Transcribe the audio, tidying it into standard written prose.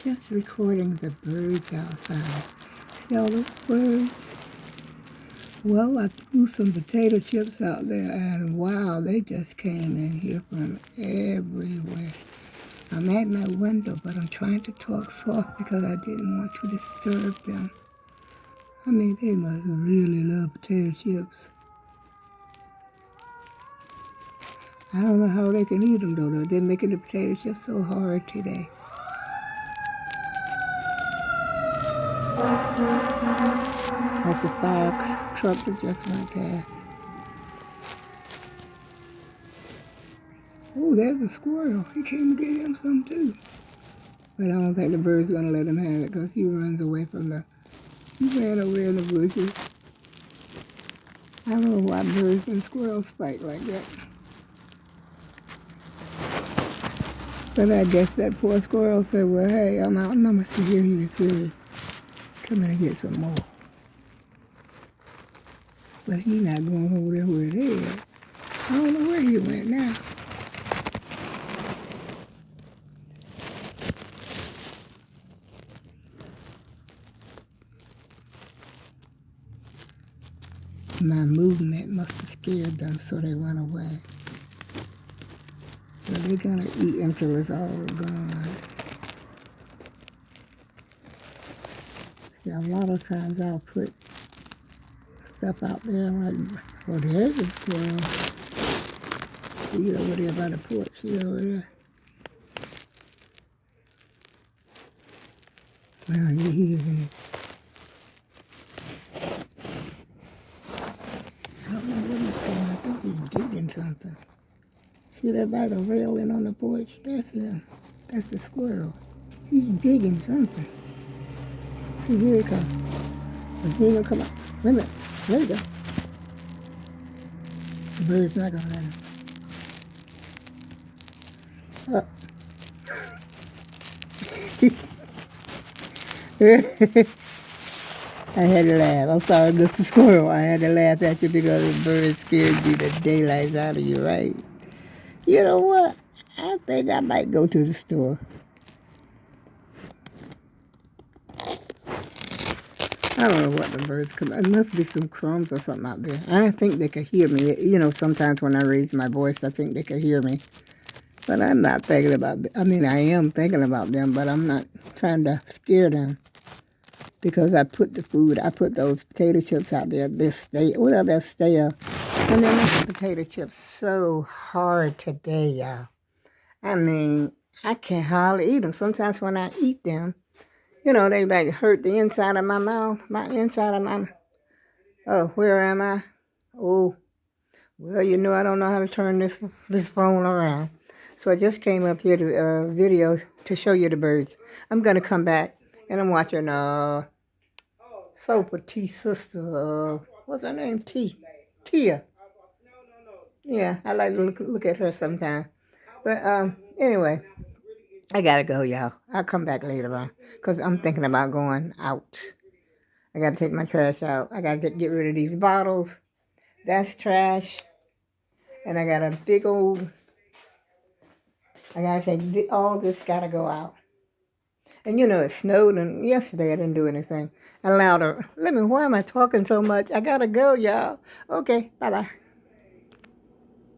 Just recording the birds outside. See all those birds? Well, I threw some potato chips out there, and wow, they just came in here from everywhere. I'm at my window, but I'm trying to talk soft because I didn't want to disturb them. I mean, they must really love potato chips. I don't know how they can eat them, though. They're making the potato chips so hard today. That's a fire truck that just went past. Oh, there's a squirrel. He came to get him some, too. But I don't think the bird's going to let him have it because he runs away from the... He ran away in the bushes. I don't know why birds and squirrels fight like that. But I guess that poor squirrel said, well, hey, I'm out and I'm going to see here he is, here he is. Come in and get some more. But he's not going over there where they are. I don't know where he went now. My movement must have scared them, so they went away. But they're going to eat until it's all gone. See, a lot of times I'll put stuff out there. I'm like, well, there's a squirrel. He's over there by the porch. He's over there. Well, he is. I don't know what he's doing. I think he's digging something. See that by the railing on the porch? That's him. That's the squirrel. He's digging something. See, here he comes. But he ain't gonna come out. Wait a minute. There you go. The bird's not gonna let him. Oh. I had to laugh. I'm sorry, Mr. Squirrel. I had to laugh at you because the bird scared you the daylights out of you, right? You know what? I think I might go to the store. I don't know what the birds come. It must be some crumbs or something out there. I don't think they could hear me. You know, sometimes when I raise my voice, I think they could hear me. But I'm not thinking about. I mean, I am thinking about them, but I'm not trying to scare them because I put the food. I put those potato chips out there. They're stale. And they make the potato chips so hard today, y'all. I mean, I can hardly eat them. Sometimes when I eat them, you know, they like hurt the inside of my mouth, oh, where am I? Oh, well, you know, I don't know how to turn this phone around. So I just came up here to video to show you the birds. I'm going to come back and I'm watching So Petite sister, what's her name? Tia. Yeah, I like to look at her sometime. But anyway, I gotta go, y'all. I'll come back later on because I'm thinking about going out. I gotta take my trash out. I gotta get rid of these bottles. That's trash. And I got a big old, I gotta take, all this gotta go out. And you know, it snowed and yesterday I didn't do anything. I allowed her, why am I talking so much? I gotta go, y'all. Okay, bye-bye.